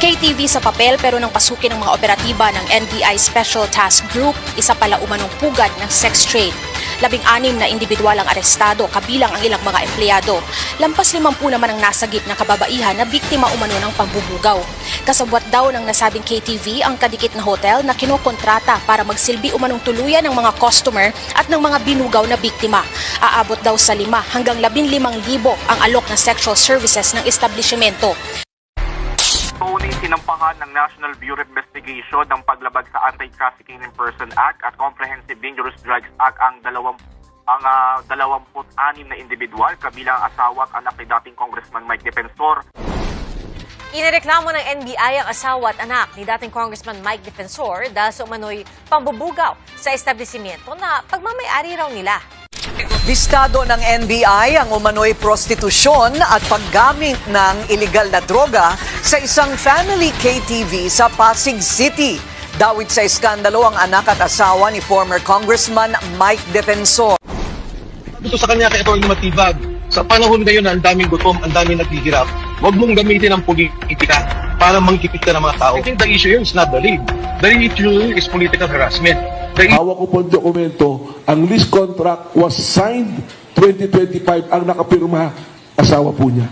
KTV sa papel pero nang pasukin ng mga operatiba ng NBI Special Task Group, isa pala umanong pugad ng sex trade. 16 na individual ang arestado kabilang ang ilang mga empleyado. Lampas 50 naman ang nasagip na kababaihan na biktima umano ng pambubugaw. Kasabwat daw ng nasabing KTV ang kadikit na hotel na kinokontrata para magsilbi umanong tuluyan ng mga customer at ng mga binugaw na biktima. Aabot daw sa 5 hanggang 15,000 ang alok na sexual services ng establishmento. Tony, sinampahan ng National Bureau of Investigation ng paglabag sa Anti-Trafficking in Person Act at Comprehensive Dangerous Drugs Act ang 26 na individual kabilang asawa at anak ni dating Congressman Mike Defensor. Inireklamo ng NBI ang asawa at anak ni dating Congressman Mike Defensor dahil sa umano'y pambubugaw sa establishmento na pagmamayari raw nila. Bistado ng NBI ang umano'y prostitusyon at paggamit ng iligal na droga sa isang family KTV sa Pasig City. Dawit sa iskandalo ang anak at asawa ni former Congressman Mike Defensor. Gusto sa kanya kaya ito ang matibag. Sa panahon ngayon na ang daming gutom, ang daming naghihirap, huwag mong gamitin ang politika para manggipit ka ng mga tao. I think the issue here is not the league. The issue is political harassment. Hawak ko po ang dokumento, ang lease contract was signed 2025, ang nakapirma, asawa po niya.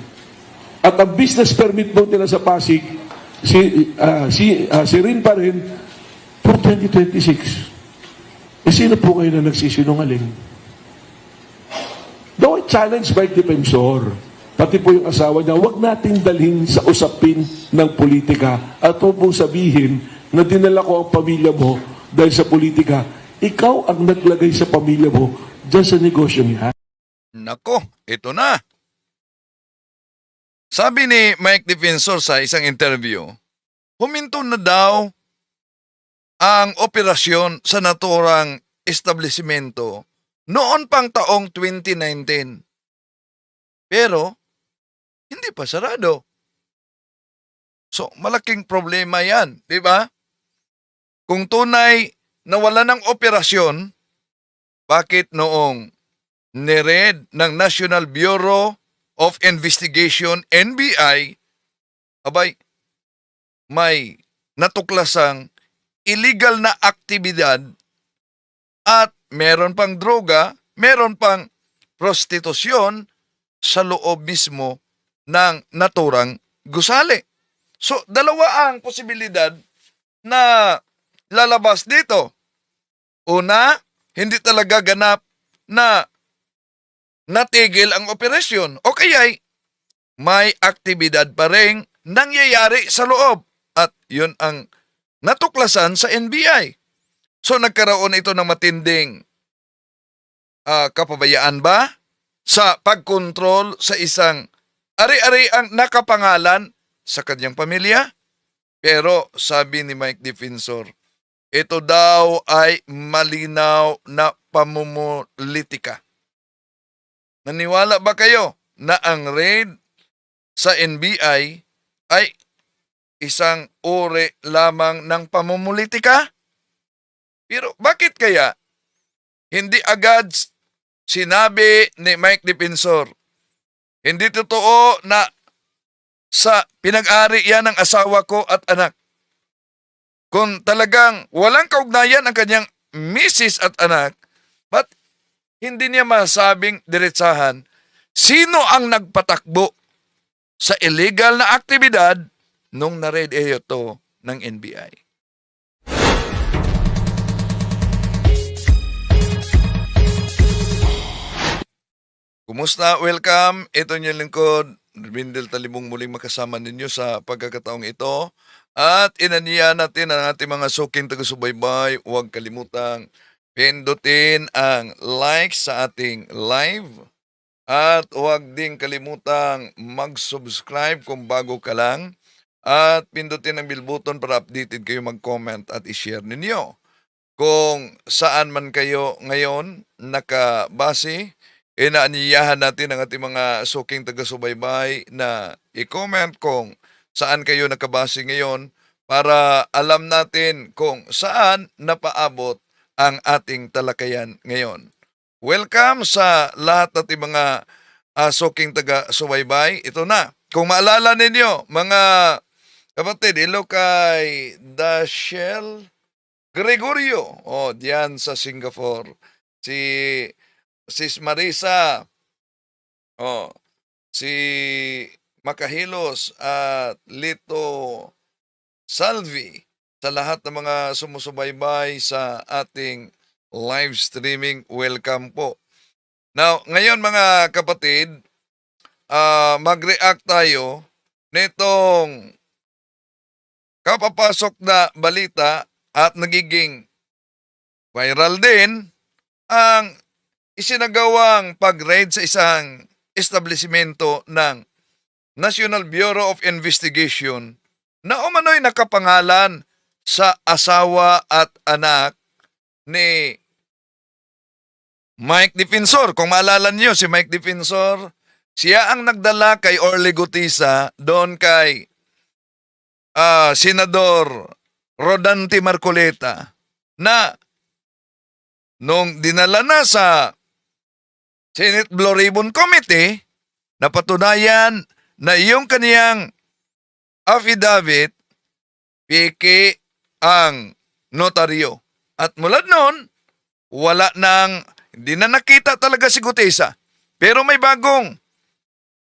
At ang business permit po nila sa Pasig, si Rin pa rin, for 2026. Sino po kayo na nagsisinungaling? Though I challenge Mike Defensor, pati po yung asawa niya, huwag natin dalhin sa usapin ng politika at huwag mong sabihin na dinala ko ang pamilya mo dahil sa politika, ikaw ang naglagay sa pamilya mo dyan sa negosyo niya. Nako, ito na. Sabi ni Mike Defensor sa isang interview, huminto na daw ang operasyon sa naturang establishmento noon pang taong 2019. Pero, hindi pa sarado. So, malaking problema yan, di ba? Kung tunay na wala ng operasyon, bakit noong nired ng National Bureau of Investigation, NBI, abay, may natuklasang illegal na aktibidad at meron pang droga, meron pang prostitusyon sa loob mismo ng naturang gusali. So, dalawa ang posibilidad na lalabas dito. Una, hindi talaga ganap na natigil ang operasyon o kaya'y may aktibidad pa rin nangyayari sa loob at yun ang natuklasan sa NBI. So nagkaroon ito ng matinding kapabayaan ba sa pagkontrol sa isang ari-ari ang nakapangalan sa kanyang pamilya? Pero sabi ni Mike Defensor, ito daw ay malinaw na pamumulitika. Naniwala ba kayo na ang raid sa NBI ay isang uri lamang ng pamumulitika? Pero bakit kaya hindi agad sinabi ni Mike Defensor, hindi totoo na sa pinag-ari yan ng asawa ko at anak? Kung talagang walang kaugnayan ang kanyang misis at anak, ba't hindi niya masabing diretsahan sino ang nagpatakbo sa illegal na aktibidad nung na-raid ito ng NBI? Kumusta? Welcome. Ito niyong lingkod. Rindel Talimong muling makasama ninyo sa pagkakataong ito. At inaniya natin ang ating mga suking taga-subaybay. Huwag kalimutang pindutin ang like sa ating live. At huwag din kalimutang mag-subscribe kung bago ka lang. At pindutin ang bell button para updated kayo mag-comment at i-share ninyo. Kung saan man kayo ngayon nakabase, inaaniyahan natin ang ating mga suking taga-subaybay na i-comment kung saan kayo nakabase ngayon para alam natin kung saan napaabot ang ating talakayan ngayon. Welcome sa lahat nating mga suking taga-subaybay. Ito na. Kung maalala ninyo, mga Kapatid, ilo kay Dashel Gregorio. Oh, diyan sa Singapore. Si Sis Marisa. Oh, si Makahilos at Lito Salvi. Sa lahat ng mga sumusubaybay sa ating live streaming, welcome po. Now, ngayon mga kapatid, mag-react tayo nitong kapapasok na balita at nagiging viral din ang isinagawang pag-raid sa isang establishmento ng National Bureau of Investigation na umano'y nakapangalan sa asawa at anak ni Mike Defensor. Kung maalala niyo si Mike Defensor, siya ang nagdala kay Orly Gutisa doon kay Senador Rodante Marcoleta na nung dinala na sa Senate Blue Ribbon Committee, napatunayan na yung kaniyang affidavit, peke ang notaryo. At mula noon, hindi na nakita talaga si Gutesa. Pero may bagong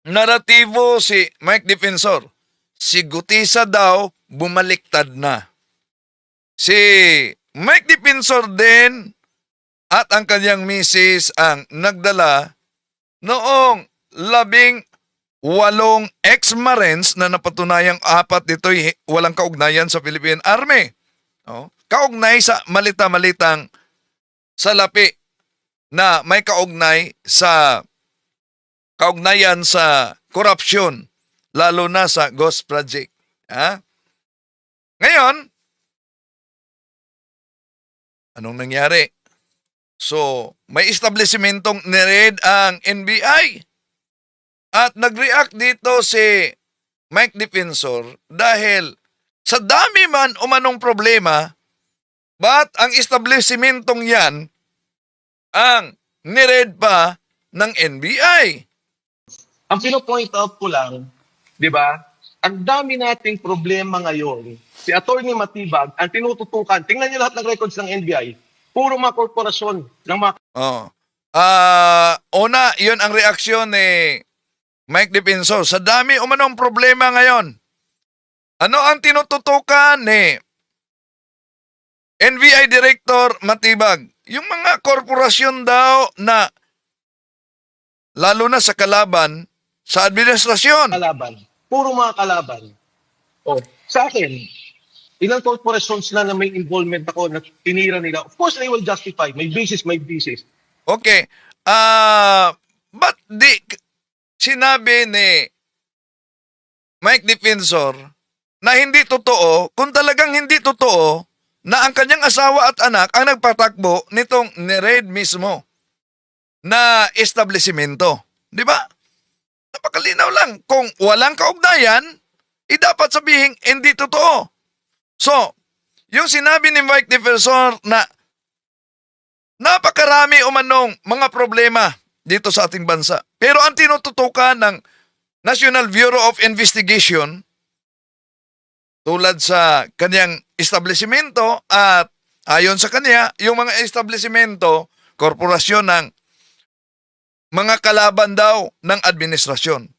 naratibo si Mike Defensor. Si Gutesa daw bumaliktad na. Si Mike Defensor din at ang kanyang misis ang nagdala noong 18 ex-Marines na napatunayang 4 dito'y walang kaugnayan sa Philippine Army. Oh, kaugnay sa malita-malitang salapi na may kaugnayan sa korupsyon, lalo na sa Ghost Project. Ngayon, anong nangyari? So, may establishmentong nireid ang NBI at nag-react dito si Mike Defensor dahil sa dami man umanong problema, ba't ang establishmentong yan ang nireid pa ng NBI? Ang pino-point out ko lang, di ba, ang dami nating problema ngayon. Si Atty. Matibag, ang tinututukan, tingnan niyo lahat ng records ng NBI, puro mga korporasyon ng mga... Una, yun ang reaksyon ni Mike Defensor. Sa dami umanong problema ngayon, ano ang tinututukan ni NBI Director Matibag? Yung mga korporasyon daw na lalo na sa kalaban sa administrasyon. kalaban. Puro mga kalaban. Oh, sa akin, ilang corporations na may involvement ako na tinira nila. Of course, they will justify. May basis, may basis. Okay. But sinabi ni Mike Defensor na hindi totoo, kung talagang hindi totoo, na ang kanyang asawa at anak ang nagpatakbo nitong nireid mismo na establishmento. Di ba? Napakalinaw lang. Kung walang kaugnayan, dapat sabihin hindi totoo. So, yung sinabi ni Mike Defensor na napakarami umanong mga problema dito sa ating bansa. Pero ang tinututukan ng National Bureau of Investigation tulad sa kanyang establishmento at ayon sa kanya, yung mga establishmento, korporasyon ng mga kalaban daw ng administrasyon.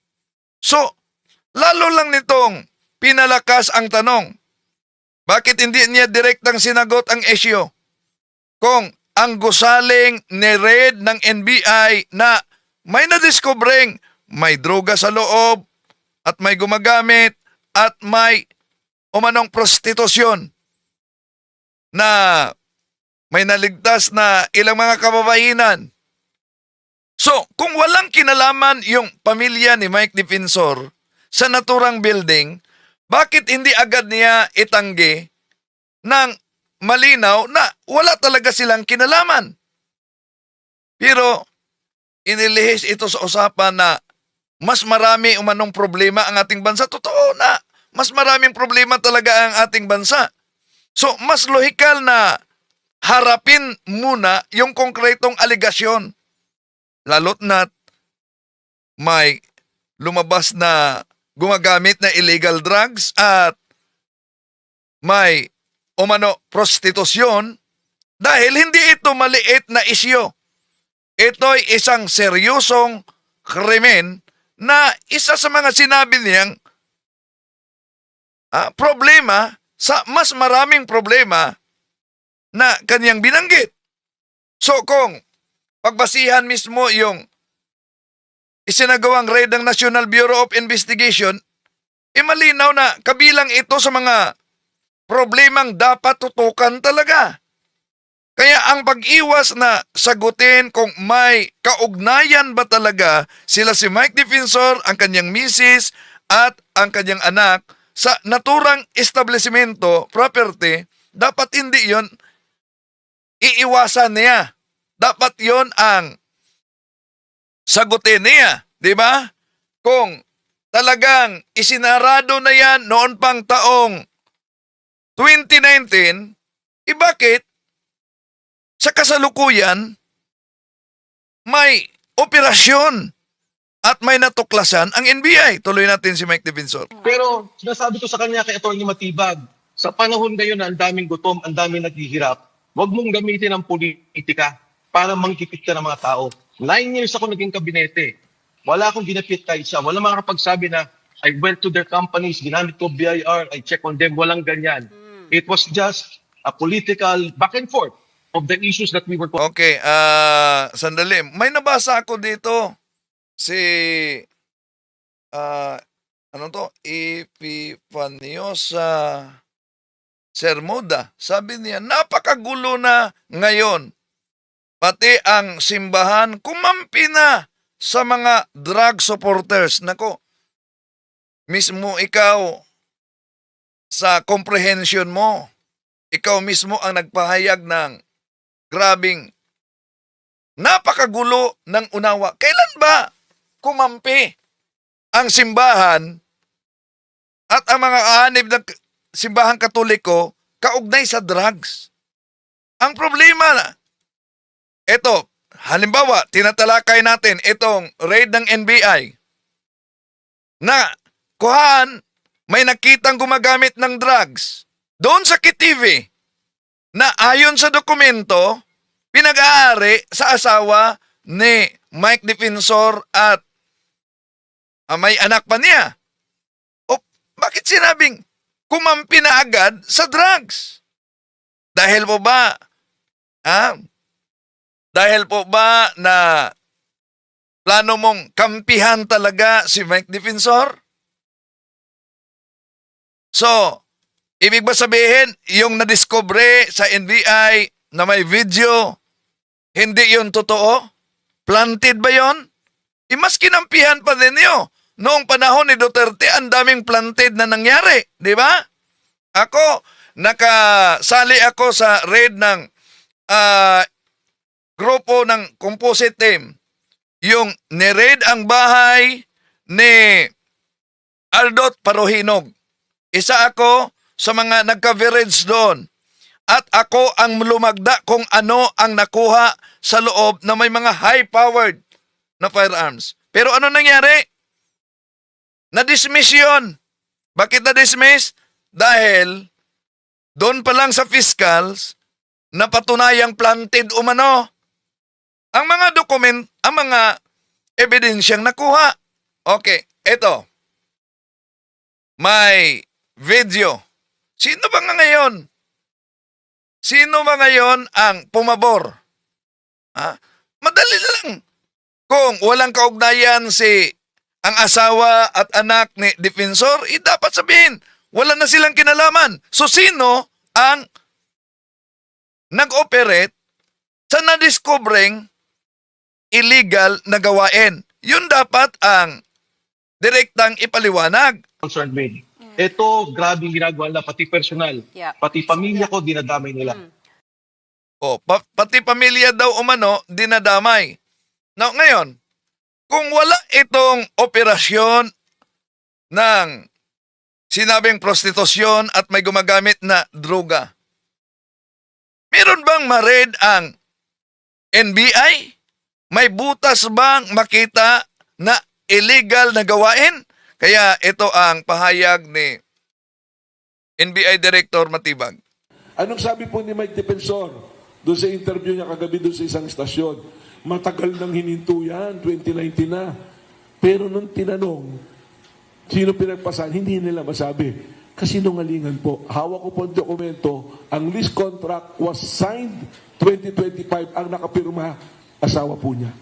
So, lalo lang nitong pinalakas ang tanong, bakit hindi niya direktang sinagot ang issue? Kung ang gusaling ni-raid ng NBI na may nadiskobring may droga sa loob at may gumagamit at may umanong prostitusyon na may naligtas na ilang mga kababaihan. So, kung walang kinalaman yung pamilya ni Mike Defensor sa naturang building, bakit hindi agad niya itanggi ng malinaw na wala talaga silang kinalaman? Pero, inilihis ito sa usapan na mas marami umanong problema ang ating bansa. Totoo na, mas maraming problema talaga ang ating bansa. So, mas lohikal na harapin muna yung konkretong aligasyon. Lalo't na't may lumabas na gumagamit na illegal drugs at may umano prostitusyon dahil hindi ito maliit na isyo. Ito'y isang seryosong krimen na isa sa mga sinabi niyang problema sa mas maraming problema na kanyang binanggit. So kung pagbasihan mismo yung isinagawang raid ng National Bureau of Investigation, malinaw na kabilang ito sa mga problemang dapat tutukan talaga. Kaya ang pag-iwas na sagutin kung may kaugnayan ba talaga sila si Mike Defensor, ang kanyang misis at ang kanyang anak sa naturang establishmento, property, dapat hindi yon iiwasan niya. Dapat yon ang sagutin niya. Di ba? Kung talagang isinarado na yan noon pang taong 2019, bakit sa kasalukuyan may operasyon at may natuklasan ang NBI? Tuloy natin si Mike Defensor. Pero sinasabi ko sa kanya kay Atty. Matibag, sa panahon ngayon na ang daming gutom, ang daming naghihirap, huwag mong gamitin ang politika para mangkipit ka ng mga tao. 9 years ako naging kabinete. Wala akong ginapit kahit isa. Wala makakapagsabi na I went to their companies, ginamit ko BIR, I check on them. Walang ganyan. It was just a political back and forth of the issues that we were... Okay, sandali. May nabasa ako dito. Si, Epifaniosa Sermoda. Sabi niya, napakagulo na ngayon. Pati ang simbahan, kumampi na sa mga drug supporters. Nako, mismo ikaw, sa comprehension mo, ikaw mismo ang nagpahayag ng grabing napakagulo ng unawa. Kailan ba kumampi ang simbahan at ang mga aanib ng simbahang Katoliko kaugnay sa drugs? Ang problema na, ito, halimbawa, tinatalakay natin itong raid ng NBI na kuhaan, may nakitang gumagamit ng drugs doon sa KTV na ayon sa dokumento, pinag-aari sa asawa ni Mike Defensor at may anak pa niya. O bakit sinabing kumampi na agad sa drugs? Dahil po ba, dahil po ba na plano mong kampihan talaga si Mike Defensor? So, ibig ba sabihin, yung nadiscovery sa NBI na may video, hindi yun totoo? Planted ba yun? Mas kinampihan pa din nyo. Noong panahon ni Duterte, ang daming planted na nangyari. Di ba? Ako, nakasali ako sa raid ng grupo ng composite team. Yung ni-raid ang bahay ni Aldot Parohinog. Isa ako sa mga nagka-coverage doon. At ako ang lumagda kung ano ang nakuha sa loob na may mga high-powered na firearms. Pero ano nangyari? Na-dismiss yun. Bakit na-dismiss? Dahil doon pa lang sa fiscals, napatunayang planted umano. Ang mga dokument, ang mga ebidensyang nakuha. Okay, eto. May video. Sino ba nga ngayon? Sino ba ngayon ang pumabor? Madali lang. Kung walang kaugnayan si ang asawa at anak ni Defensor, dapat sabihin, wala na silang kinalaman. So sino ang nag-operate sa na-discovering illegal na gawain? Yun dapat ang direktang ipaliwanag. concerned me. Ito, grabe ginagawa nila, pati personal. Yeah. Pati pamilya ko, dinadamay nila. Pati pamilya daw umano, dinadamay. Now, ngayon, kung wala itong operasyon ng sinabing prostitusyon at may gumagamit na droga, meron bang ma-raid ang NBI? May butas bang makita na illegal na gawain? Kaya ito ang pahayag ni NBI Director Matibag. Anong sabi po ni Mike Defensor doon sa interview niya kagabi doon sa isang istasyon? Matagal nang hininto yan, 2019 na. Pero nung tinanong, sino pinagpasan, hindi nila masabi. Kasi nungalingan po. Hawak ko po ang dokumento, ang lease contract was signed 2025, ang nakapirma, asawa po niya.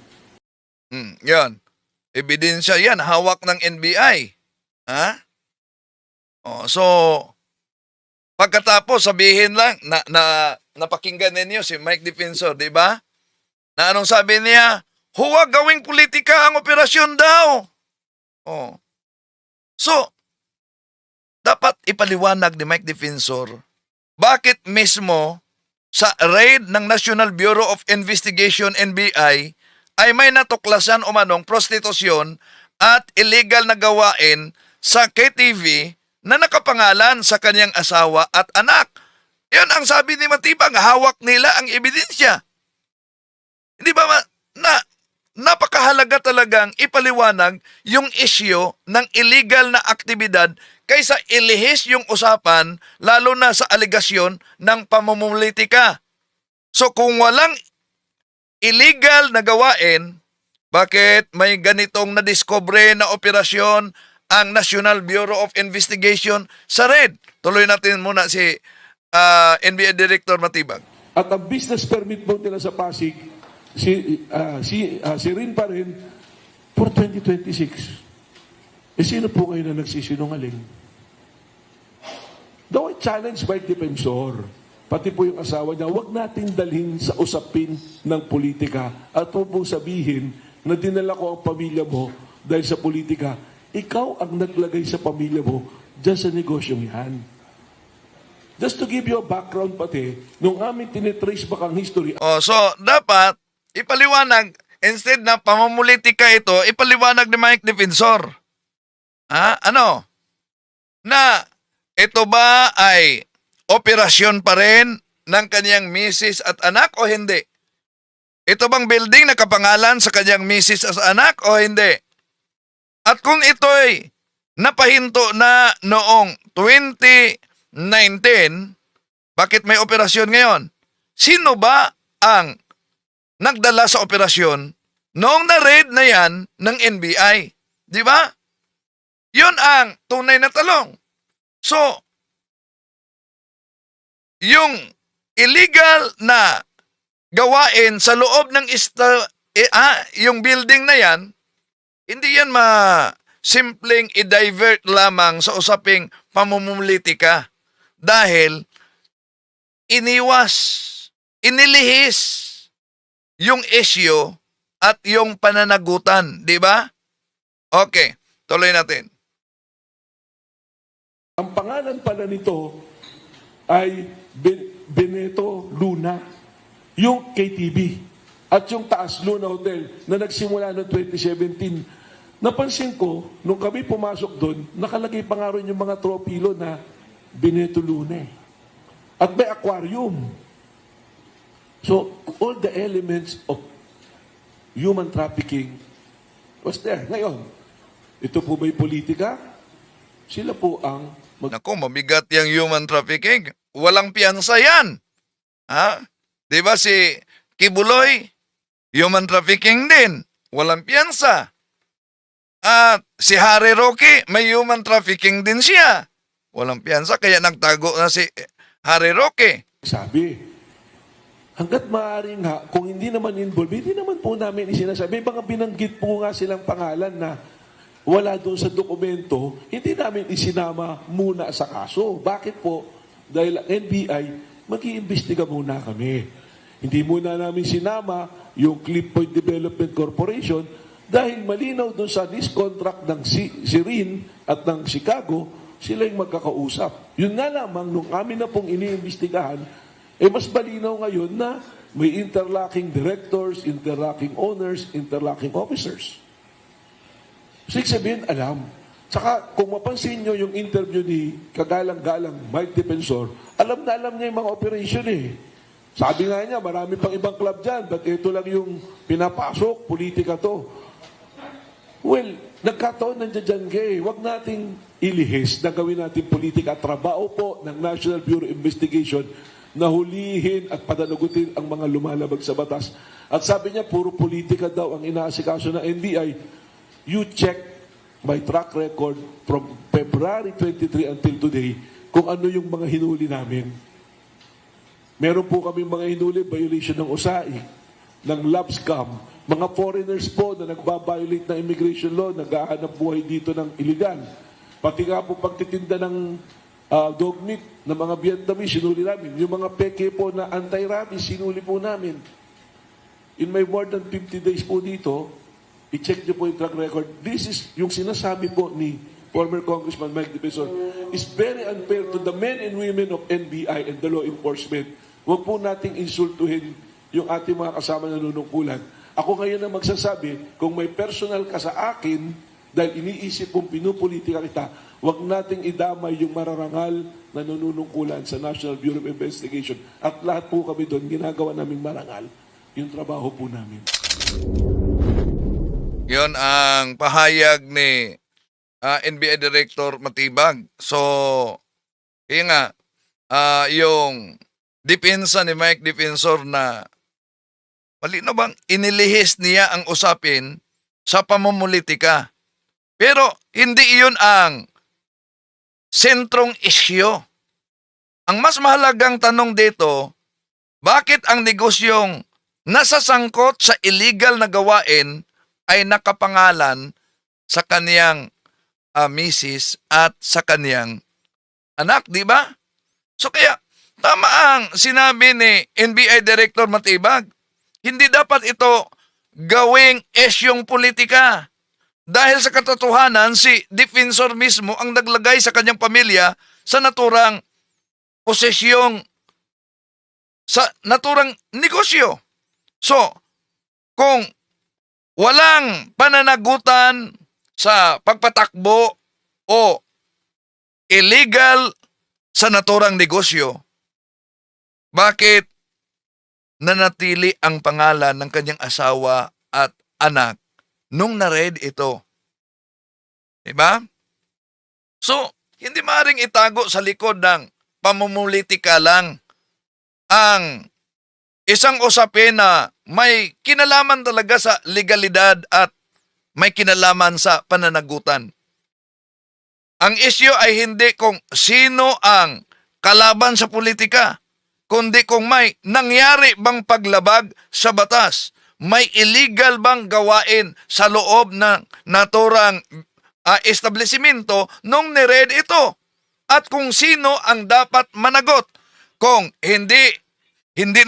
Yan. Ebidensya yan. Hawak ng NBI. Ha? So, pagkatapos sabihin lang, napakinggan ninyo si Mike Defensor, di ba? Na anong sabi niya? Huwag gawing politika ang operasyon daw. So, dapat ipaliwanag ni Mike Defensor bakit mismo sa raid ng National Bureau of Investigation NBI ay may natuklasan umanong prostitusyon at illegal na gawain sa KTV na nakapangalan sa kanyang asawa at anak. Yan ang sabi ni Matibag, hawak nila ang ebidensya. Hindi ba napakahalaga talagang ipaliwanag yung issue ng illegal na aktibidad kaysa ilihis yung usapan lalo na sa aligasyon ng pamumulitika. So kung walang illegal na gawain, bakit may ganitong nadiscover na operasyon ang National Bureau of Investigation sa RED? Tuloy natin muna si NBI Director Matibag. At ang business permit po nila sa Pasig, si Rin pa rin for 2026. Sino po kayo na nagsisinungaling? Daw ay challenge by Defensor. Pati po yung asawa niya, huwag nating dalhin sa usapin ng politika at huwag mong sabihin na dinala ko ang pamilya mo dahil sa politika. Ikaw ang naglagay sa pamilya mo dyan sa negosyong yan. Just to give you a background pati, nung amin tinitrace back ang history. So dapat ipaliwanag, instead na pamumulitika ito, ipaliwanag ni Mike Defensor. Na ito ba ay operasyon pa rin ng kanyang misis at anak o hindi? Ito bang building na kapangalan sa kanyang misis at anak o hindi? At kung ito'y napahinto na noong 2019, bakit may operasyon ngayon? Sino ba ang nagdala sa operasyon noong na-raid na yan ng NBI? Di ba? Yun ang tunay na talong. So, yung illegal na gawain sa loob ng yung building na yan, hindi yan simpleng i-divert lamang sa usaping pamumulitika dahil inilihis yung issue at yung pananagutan, di ba? Okay, tuloy natin. Ang pangalan pala nito ay Beneto Luna, yung KTV at yung Taas Luna Hotel na nagsimula noong 2017. Napansin ko, nung kami pumasok doon, nakalagay pa nga rin yung mga tropilo na Beneto Luna. At may aquarium. So, all the elements of human trafficking was there. Ngayon, ito po ba'y politika? Sila po ang Naku, mabigat yung human trafficking. Walang piyansa yan. Di ba si Kibuloy, human trafficking din. Walang piyansa. At si Harry Roque, may human trafficking din siya. Walang piyansa, kaya nagtago na si Harry Roque. sabi. Hanggat maaaring kung hindi naman involved, hindi naman po namin isinasabi. May mga binanggit po nga silang pangalan na wala doon sa dokumento, hindi namin isinama muna sa kaso. Bakit po? Dahil ang NBI, mag-iimbestiga muna kami. Hindi muna namin sinama yung Cliff Point Development Corporation dahil malinaw doon sa lease contract ng Sirin at ng Chicago, sila yung magkakausap. Yun nga lamang, nung amin na pong iniimbestigahan, mas malinaw ngayon na may interlocking directors, interlocking owners, interlocking officers. So, sabihin, alam. Saka, kung mapansin nyo yung interview ni kagalang-galang Mike Defensor, alam na alam niya yung mga operation eh. Sabi nga niya, marami pang ibang club dyan, but ito lang yung pinapasok, politika to. Well, nagkataon nandiyan dyan gay. Huwag nating ilihis na gawin natin politika. Trabaho po ng National Bureau of Investigation na hulihin at panalugutin ang mga lumalabag sa batas. At sabi niya, puro politika daw ang inaasikaso ng NBI. You check my track record from February 23 until today kung ano yung mga hinuli namin. Meron po kami mga hinuli, violation ng USAID, ng LabScam, mga foreigners po na nagbabiolate ng immigration law, naghahanap buhay dito ng illegal. Pati nga po pagtitinda ng dog meat ng mga Vietnamese, sinuli namin. Yung mga peke po na anti-rabies, sinuli po namin. In my more than 50 days po dito, i-check niyo po yung track record. This is yung sinasabi po ni former Congressman Mike Defensor, is very unfair to the men and women of NBI and the law enforcement. Huwag po nating insultuhin yung ating mga kasama na nunungkulan. Ako ngayon ang magsasabi, kung may personal ka sa akin, dahil iniisip kong pinupolitika kita, huwag nating idamay yung mararangal na nunungkulan sa National Bureau of Investigation. At lahat po kami doon, ginagawa naming marangal yung trabaho po namin. Yon ang pahayag ni NBI Director Matibag. So, yun nga, yung depensa ni Mike Defensor na malino bang inilihis niya ang usapin sa pamumulitika. Pero hindi iyon ang sentrong isyu. Ang mas mahalagang tanong dito, bakit ang negosyong nasasangkot sa illegal na gawain ay nakapangalan sa kaniyang misis at sa kaniyang anak, di ba? So kaya, tama ang sinabi ni NBI Director Matibag. Hindi dapat ito gawing isyong politika. Dahil sa katotohanan, si Defensor mismo ang naglagay sa kanyang pamilya sa naturang posesyong, sa naturang negosyo. So, kung walang pananagutan sa pagpatakbo o illegal sa naturang negosyo, bakit nanatili ang pangalan ng kanyang asawa at anak nung na-read ito? Diba? So, hindi maaaring itago sa likod ng pamumulitika lang ang isang usapin na may kinalaman talaga sa legalidad at may kinalaman sa pananagutan. Ang isyu ay hindi kung sino ang kalaban sa politika, kundi kung may nangyari bang paglabag sa batas, may illegal bang gawain sa loob ng naturang establishmento nung niread ito, at kung sino ang dapat managot. Kung hindi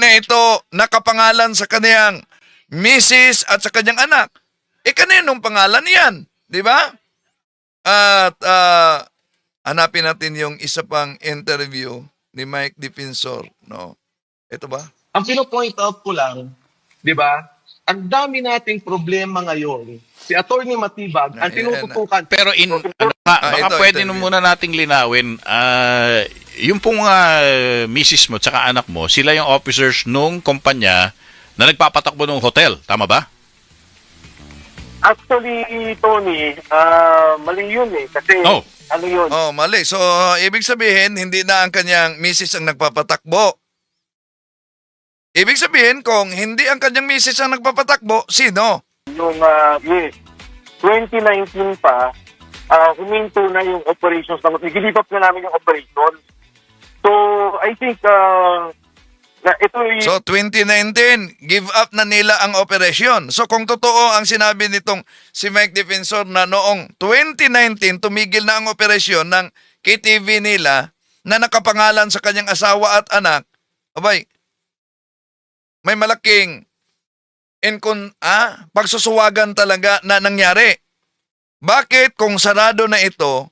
na ito nakapangalan sa kaniyang misis at sa kanyang anak, kaninong pangalan yan? Di ba? At hanapin natin yung isa pang interview ni Mike Defensor. No? Ito ba? Ang pino-point out ko lang, di ba, ang dami nating problema ngayon. Si Atty. Matibag, ang tinututukan. Pero baka ito, pwede ito, na muna nating linawin, yung pong misis mo tsaka anak mo, sila yung officers nung kumpanya na nagpapatakbo ng hotel. Tama ba? Actually, Tony, mali yun eh. Kasi ano yun? Oh, mali. So, ibig sabihin, hindi na ang kanyang misis ang nagpapatakbo. Ibig sabihin, kung hindi ang kanyang misis ang nagpapatakbo, sino? Yung 2019 pa, huminto na yung operations. Nag-give up na namin yung operations. So, I think na ito So, 2019, give up na nila ang operasyon. So, kung totoo ang sinabi nitong si Mike Defensor na noong 2019, tumigil na ang operasyon ng KTV nila na nakapangalan sa kanyang asawa at anak, abay, may malaking pagsusuwagan talaga na nangyari. Bakit kung sarado na ito,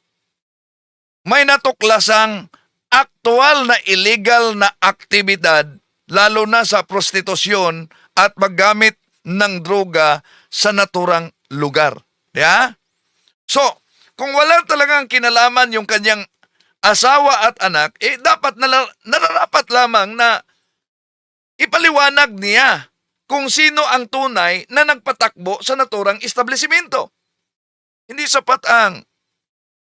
may natuklasang aktual na illegal na aktibidad, lalo na sa prostitusyon at paggamit ng droga sa naturang lugar. Yeah? So, kung wala talagang kinalaman yung kanyang asawa at anak, dapat nararapat lamang na ipaliwanag niya kung sino ang tunay na nagpatakbo sa naturang establishmento. Hindi sapat ang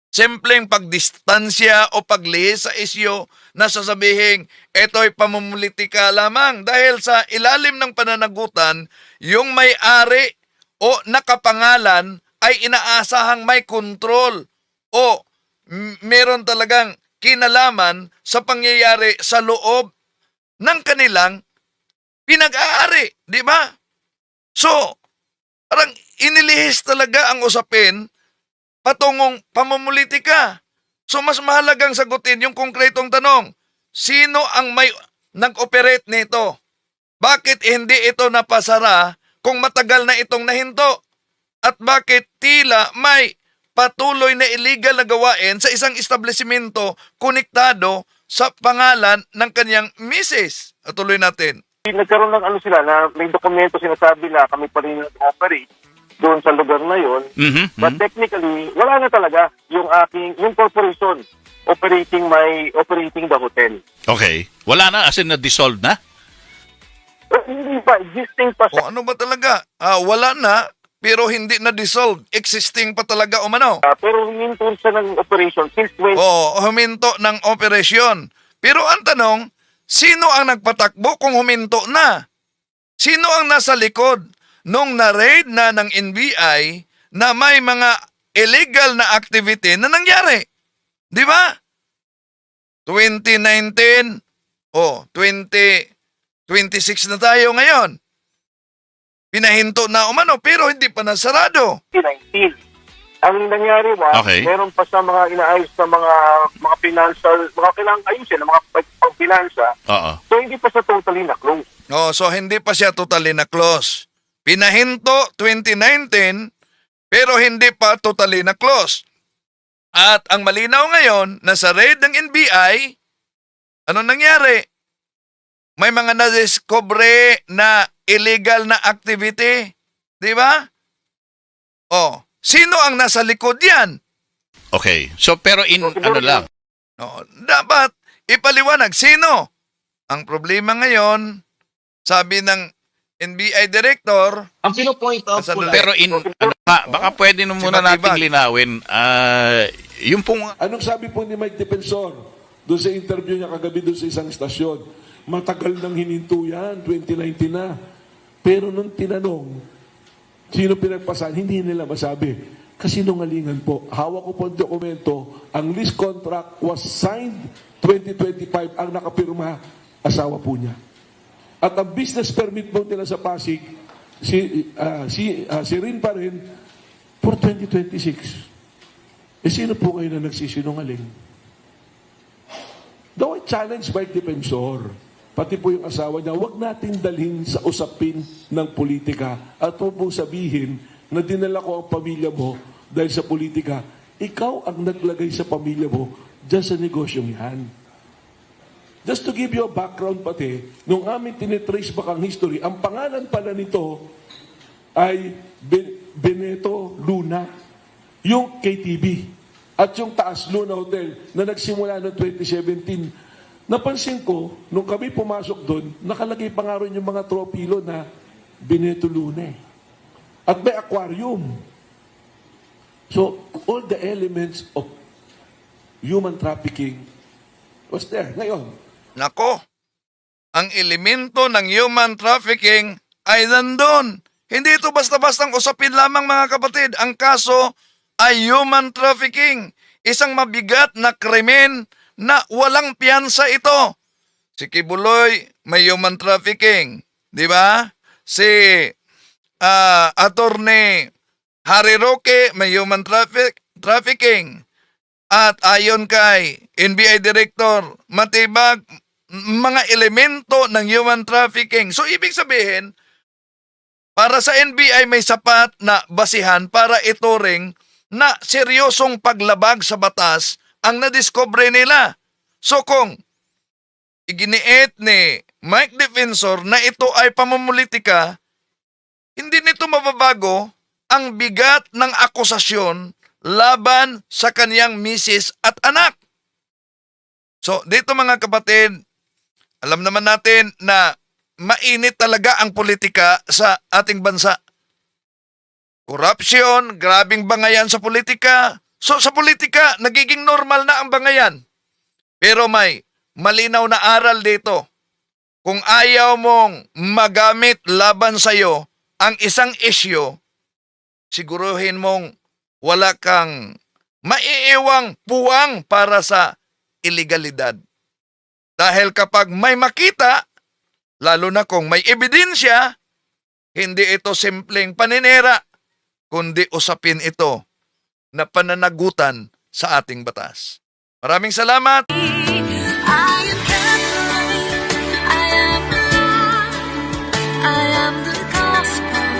simpleng pagdistansya o paglihis sa isyo na sasabihin, ito'y pamumulitika lamang dahil sa ilalim ng pananagutan, yung may-ari o nakapangalan ay inaasahang may kontrol o meron talagang kinalaman sa pangyayari sa loob ng kanilang pinag-aari, di ba? So, parang inilihis talaga ang usapin patungong pamumulitika. So mas mahalagang sagutin yung konkretong tanong. Sino ang may nag-operate nito? Bakit hindi ito napasara kung matagal na itong nahinto? At bakit tila may patuloy na illegal na gawain sa isang establishmento konektado sa pangalan ng kanyang misis? Tuloy natin. Nagkaroon ng ano sila na may dokumento sinasabi na kami pa rin nag-operate doon sa lugar na yon. But technically, wala na talaga yung corporation operating the hotel. Okay. Wala na, as in na-dissolve na? Hindi pa, existing pa siya. O ano ba talaga? Wala na, pero hindi na dissolve. Existing pa talaga umano. Pero huminto siya ng operation since when? O huminto ng operasyon. Pero ang tanong, sino ang nagpatakbo kung huminto na? Sino ang nasa likod nung na-raid na ng NBI na may mga illegal na activity na nangyari? Di ba? 2019, 2026 na tayo ngayon. Pinahinto na umano pero hindi pa nasarado. 2019. Ang nangyari Okay. meron pa sa mga inaayos na mga financial, mga kailangang ayusin, mga pang-pinansa. Oo. So hindi pa sa totally na close. So hindi pa siya totally na close. Pinahinto 2019 pero hindi pa totally na close. At ang malinaw ngayon na sa raid ng NBI, ano nangyari? May mga na-discover na illegal na activity. Di ba? Sino ang nasa likod yan? Okay. So, pero ano lang, Dapat ipaliwanag sino. Ang problema ngayon, sabi ng NBI director, Ang pino-point out Sandali. ko lang, pero baka pwede na muna Matibag. nating linawin, yung pong, Anong sabi po ni Mike Defensor doon sa interview niya kagabi doon sa isang estasyon? Matagal nang hininto yan, 2019 na. Pero nung tinanong, sino pinagpasan, hindi nila masabi. Kasinungalingan po. Hawak ko po ang dokumento. Ang lease contract was signed 2025. Ang nakapirma, asawa po niya. At ang business permit po nila sa Pasig, si Rin pa rin, for 2026. Sino po kayo na nagsisinungaling? Daw ay challenge by defensor. Pati po yung asawa niya, huwag natin dalhin sa usapin ng politika at huwag mong sabihin na dinala ko ang pamilya mo dahil sa politika. Ikaw ang naglagay sa pamilya mo dyan sa negosyong yan. Just to give you a background pati, nung aming tinitrace back ang history, ang pangalan pala nito ay Beneto Luna, yung KTV. At yung Taas Luna Hotel na nagsimula noong 2017. Napansin ko, nung kami pumasok doon, nakalagay pa nga rin yung mga tropilo na Beneto Luna. At may aquarium. So, all the elements of human trafficking was there. Ngayon, nako, ang elemento ng human trafficking ay nandun. Hindi ito basta-bastang usapin lamang mga kapatid. Ang kaso ay human trafficking. Isang mabigat na krimen na walang piyansa ito. Si Kibuloy may human trafficking. Di ba? Si Attorney Harry Roque may human trafficking. At ayon kay NBI Director Matibag, mga elemento ng human trafficking. So ibig sabihin, para sa NBI may sapat na basihan para ituring na seryosong paglabag sa batas ang nadiscover nila. So kung iginiit ni Mike Defensor na ito ay pamumulitika, hindi nito mababago ang bigat ng akusasyon laban sa kaniyang misis at anak. So dito mga kapatid, alam naman natin na mainit talaga ang politika sa ating bansa. Corruption, grabing bangayan sa politika. So sa politika, nagiging normal na ang bangayan. Pero may malinaw na aral dito. Kung ayaw mong magamit laban sa'yo ang isang issue, siguruhin mong wala kang maiiwang puwang para sa iligalidad. Dahil kapag may makita, lalo na kung may ebidensya, hindi ito simpleng paninira, kundi usapin ito na pananagutan sa ating batas. Maraming salamat. I am Catholic, I am the light, I am the gospel.